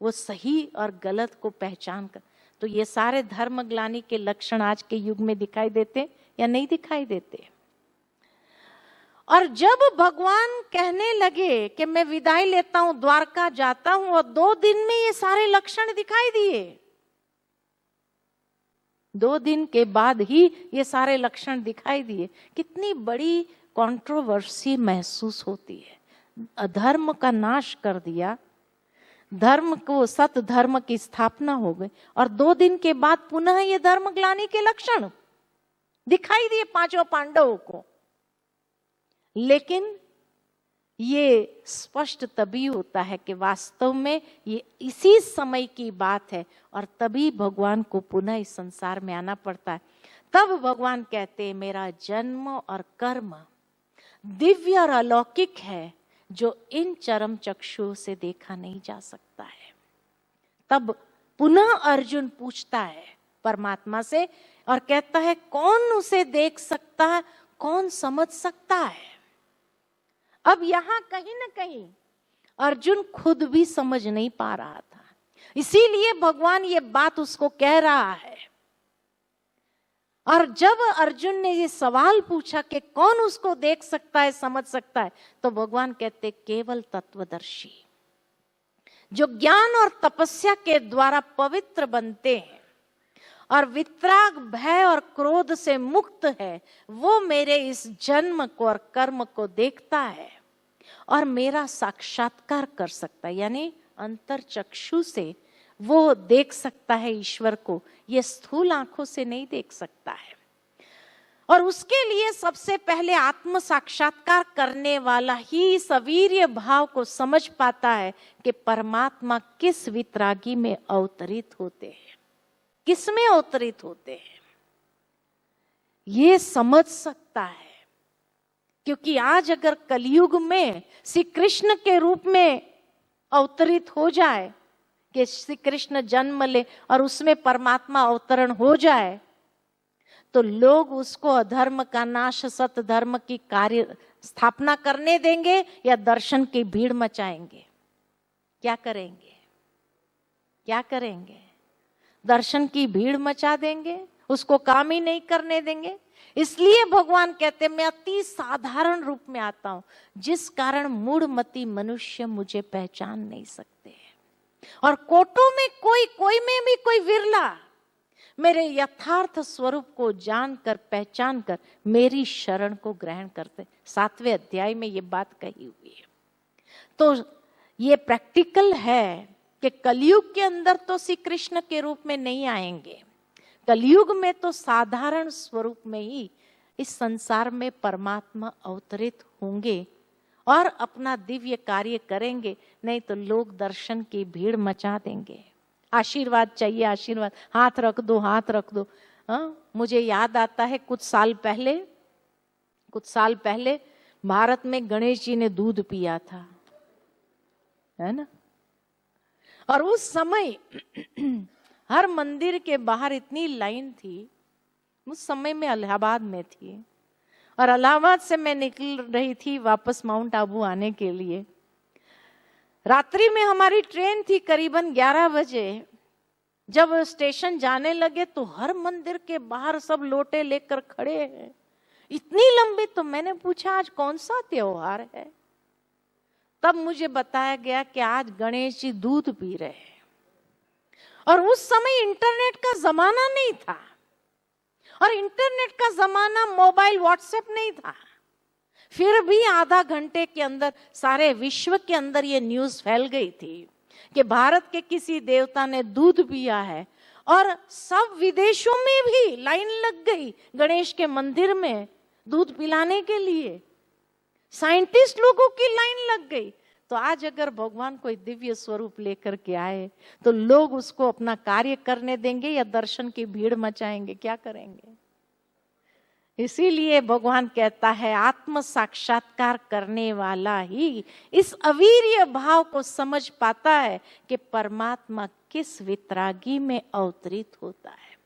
वो सही और गलत को पहचान कर। तो ये सारे धर्म ग्लानि के लक्षण आज के युग में दिखाई देते या नहीं दिखाई देते। और जब भगवान कहने लगे कि मैं विदाई लेता हूं, द्वारका जाता हूं, और 2 दिन में ये सारे लक्षण दिखाई दिए। 2 दिन के बाद ही ये सारे लक्षण दिखाई दिए। कितनी बड़ी कंट्रोवर्सी महसूस होती है। अधर्म का नाश कर दिया, धर्म को, सत धर्म की स्थापना हो गई, और 2 दिन के बाद पुनः ये धर्म ग्लानि के लक्षण दिखाई दिए 5 पांडवों को। लेकिन ये स्पष्ट तभी होता है कि वास्तव में ये इसी समय की बात है, और तभी भगवान को पुनः इस संसार में आना पड़ता है। तब भगवान कहते हैं मेरा जन्म और कर्म दिव्य और अलौकिक है, जो इन चरम चक्षुओं से देखा नहीं जा सकता है। तब पुनः अर्जुन पूछता है परमात्मा से और कहता है कौन उसे देख सकता है, कौन समझ सकता है। अब यहां कहीं ना कहीं अर्जुन खुद भी समझ नहीं पा रहा था, इसीलिए भगवान ये बात उसको कह रहा है। और जब अर्जुन ने ये सवाल पूछा कि कौन उसको देख सकता है, समझ सकता है, तो भगवान कहते केवल तत्वदर्शी, जो ज्ञान और तपस्या के द्वारा पवित्र बनते हैं और वितराग, भय और क्रोध से मुक्त है, वो मेरे इस जन्म को और कर्म को देखता है और मेरा साक्षात्कार कर सकता है। यानी अंतर चक्षु से वो देख सकता है ईश्वर को, ये स्थूल आंखों से नहीं देख सकता है। और उसके लिए सबसे पहले आत्म साक्षात्कार करने वाला ही सवीर्य भाव को समझ पाता है कि परमात्मा किस वितरागी में अवतरित होते हैं, किस में अवतरित होते हैं, ये समझ सकता है। क्योंकि आज अगर कलयुग में श्री कृष्ण के रूप में अवतरित हो जाए, कि श्री कृष्ण जन्म ले और उसमें परमात्मा अवतरण हो जाए, तो लोग उसको अधर्म का नाश, सत धर्म की कार्य स्थापना करने देंगे या दर्शन की भीड़ मचाएंगे? क्या करेंगे? क्या करेंगे? दर्शन की भीड़ मचा देंगे, उसको काम ही नहीं करने देंगे। इसलिए भगवान कहते मैं अति साधारण रूप में आता हूं, जिस कारण मूढ़मती मनुष्य मुझे पहचान नहीं सकते। और कोटों में कोई में भी कोई विरला मेरे यथार्थ स्वरूप को जानकर, पहचान कर मेरी शरण को ग्रहण करते। 7वें अध्याय में ये बात कही हुई है। तो ये प्रैक्टिकल है कि कलयुग के अंदर तो श्री कृष्ण के रूप में नहीं आएंगे, कलयुग में तो साधारण स्वरूप में ही इस संसार में परमात्मा अवतरित होंगे और अपना दिव्य कार्य करेंगे। नहीं तो लोग दर्शन की भीड़ मचा देंगे। आशीर्वाद चाहिए, आशीर्वाद, हाथ रख दो, हाथ रख दो। मुझे याद आता है कुछ साल पहले भारत में गणेश जी ने दूध पिया था, है ना। और उस समय हर मंदिर के बाहर इतनी लाइन थी। उस समय में इलाहाबाद में थी और इलाहाबाद से मैं निकल रही थी वापस माउंट आबू आने के लिए। रात्रि में हमारी ट्रेन थी करीबन 11 बजे। जब स्टेशन जाने लगे तो हर मंदिर के बाहर सब लोटे लेकर खड़े हैं, इतनी लंबी। तो मैंने पूछा आज कौन सा त्योहार है? तब मुझे बताया गया कि आज गणेश जी दूध पी रहे हैं। और उस समय इंटरनेट का जमाना नहीं था, और इंटरनेट का जमाना मोबाइल, व्हाट्सएप नहीं था। फिर भी आधा घंटे के अंदर सारे विश्व के अंदर ये न्यूज फैल गई थी कि भारत के किसी देवता ने दूध पिया है। और सब विदेशों में भी लाइन लग गई गणेश के मंदिर में दूध पिलाने के लिए। साइंटिस्ट लोगों की लाइन लग गई। तो आज अगर भगवान कोई दिव्य स्वरूप लेकर के आए तो लोग उसको अपना कार्य करने देंगे या दर्शन की भीड़ मचाएंगे? क्या करेंगे? इसीलिए भगवान कहता है आत्म साक्षात्कार करने वाला ही इस अवीर्य भाव को समझ पाता है कि परमात्मा किस वितरागी में अवतरित होता है।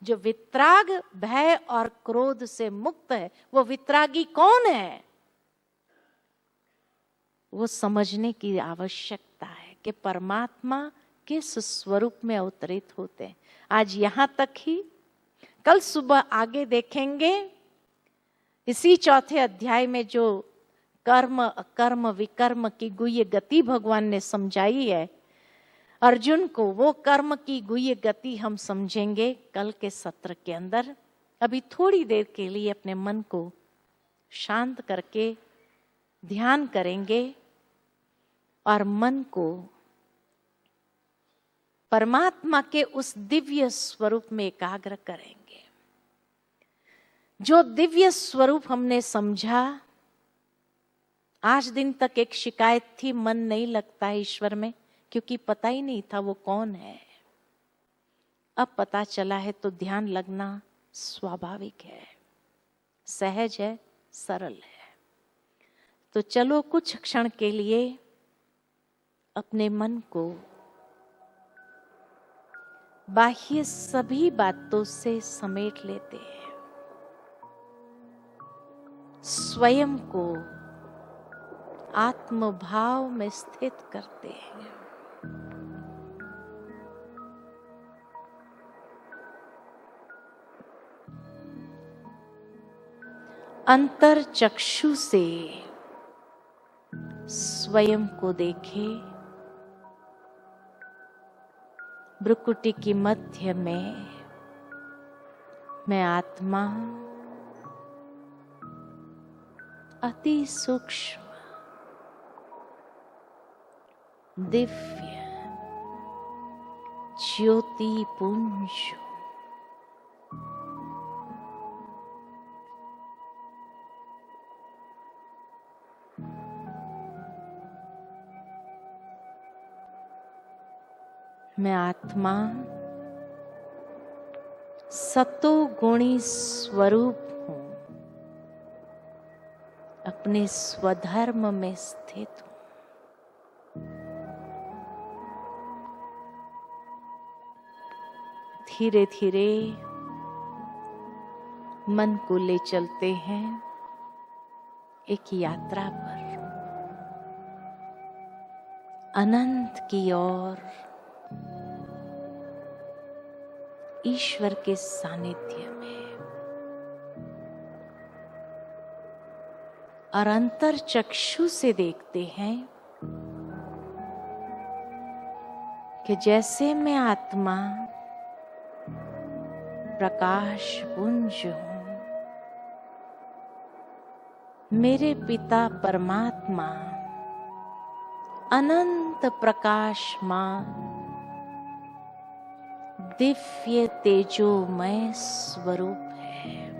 जो वितराग, भय और क्रोध से मुक्त है, वो वितरागी कौन है, वो समझने की आवश्यकता है। कि परमात्मा किस स्वरूप में अवतरित होते हैं। आज यहाँ तक ही, कल सुबह आगे देखेंगे इसी चौथे अध्याय में जो कर्म अकर्म विकर्म की गुह्य गति भगवान ने समझाई है अर्जुन को, वो कर्म की गुह्य गति हम समझेंगे कल के सत्र के अंदर। अभी थोड़ी देर के लिए अपने मन को शांत करके ध्यान करेंगे और मन को परमात्मा के उस दिव्य स्वरूप में एकाग्र करेंगे। जो दिव्य स्वरूप हमने समझा, आज दिन तक एक शिकायत थी, मन नहीं लगता है ईश्वर में, क्योंकि पता ही नहीं था वो कौन है। अब पता चला है तो ध्यान लगना स्वाभाविक है, सहज है, सरल है। तो चलो कुछ क्षण के लिए अपने मन को बाह्य सभी बातों से समेट लेते हैं, स्वयं को आत्मभाव में स्थित करते हैं। अंतर चक्षु से स्वयं को देखे। भ्रुकुटी की मध्य में मैं आत्मा अति सूक्ष्म दिव्य ज्योति पुंज, मैं आत्मा सतोगुणी स्वरूप हूं, अपने स्वधर्म में स्थित हूं। धीरे धीरे मन को ले चलते हैं एक यात्रा पर, अनंत की ओर, ईश्वर के सानिध्य में। और अंतर चक्षु से देखते हैं कि जैसे मैं आत्मा प्रकाश पुंज हूं, मेरे पिता परमात्मा अनंत प्रकाशमान दिव्य तेजोमय स्वरूप है।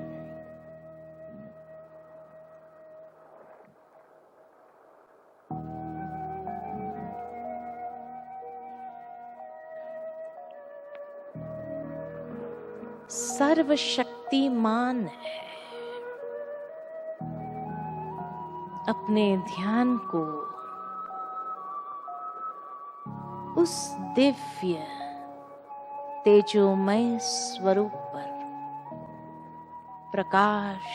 सर्वशक्तिमान है। अपने ध्यान को उस दिव्य तेजोमय स्वरूप पर, प्रकाश,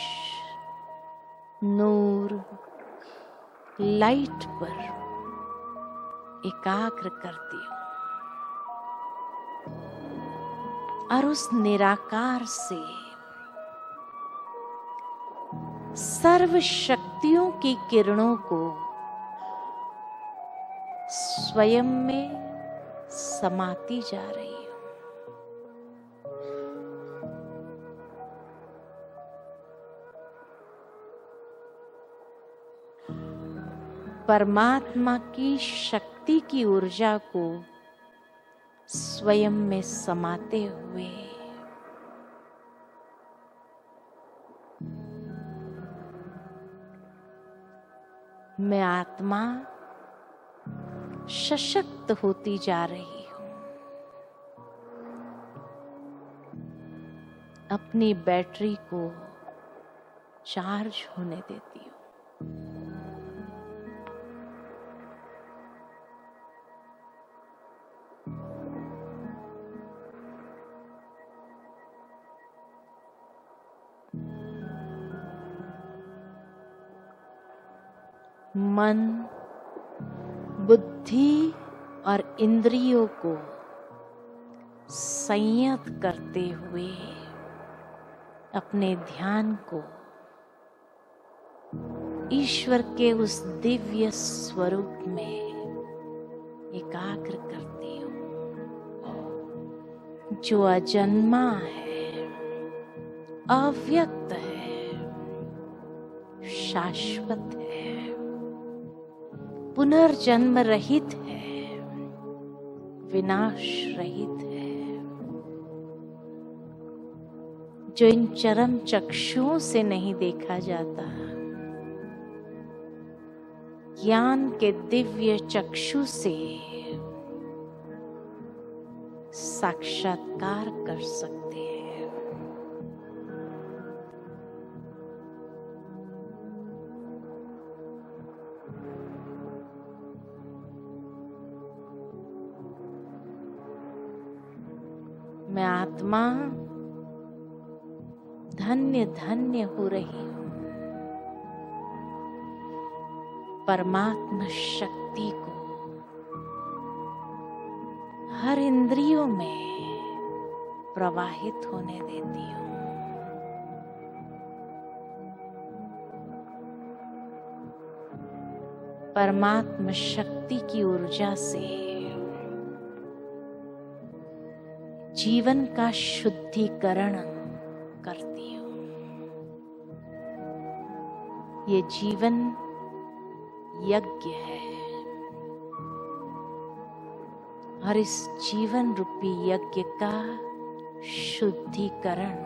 नूर, लाइट पर एकाग्र करती हूं और उस निराकार से सर्व शक्तियों की किरणों को स्वयं में समाती जा रही हूं। परमात्मा की शक्ति की ऊर्जा को स्वयं में समाते हुए मैं आत्मा सशक्त होती जा रही हूं। अपनी बैटरी को चार्ज होने देती हूं। मन, बुद्धि और इंद्रियों को संयत करते हुए अपने ध्यान को ईश्वर के उस दिव्य स्वरूप में एकाग्र करती हूँ जो अजन्मा है, अव्यक्त है, शाश्वत है, पुनर्जन्म रहित है, विनाश रहित है, जो इन चरम चक्षुओं से नहीं देखा जाता, ज्ञान के दिव्य चक्षु से साक्षात्कार कर सकते हैं। मैं आत्मा धन्य धन्य हो रही हूं परमात्मा शक्ति को हर इंद्रियों में प्रवाहित होने देती हूं। परमात्मा शक्ति की ऊर्जा से जीवन का शुद्धिकरण करती हूं। ये जीवन यज्ञ है और इस जीवन रूपी यज्ञ का शुद्धिकरण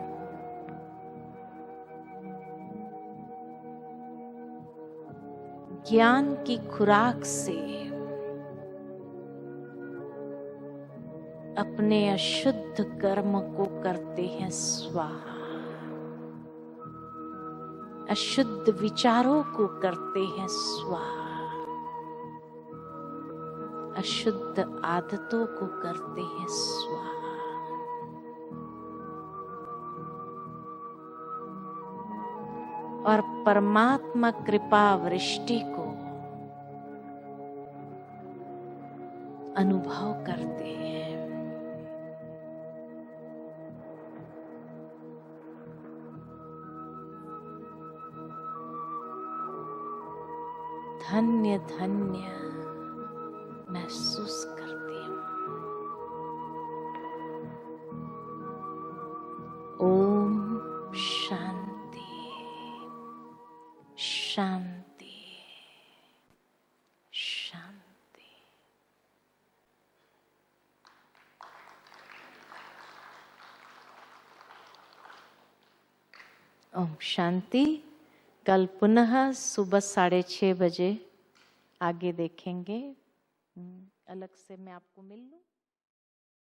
ज्ञान की खुराक से अपने अशुद्ध कर्म को करते हैं स्वाहा, अशुद्ध विचारों को करते हैं स्वाहा, अशुद्ध आदतों को करते हैं स्वाहा। और परमात्मा कृपा वृष्टि को अनुभव करते हैं। धन्य धन्य महसूस करती हूँ। ओम शांति शांति शांति। ओम शांति। कल पुनः सुबह 6:30 बजे आगे देखेंगे। अलग से मैं आपको मिल लूं।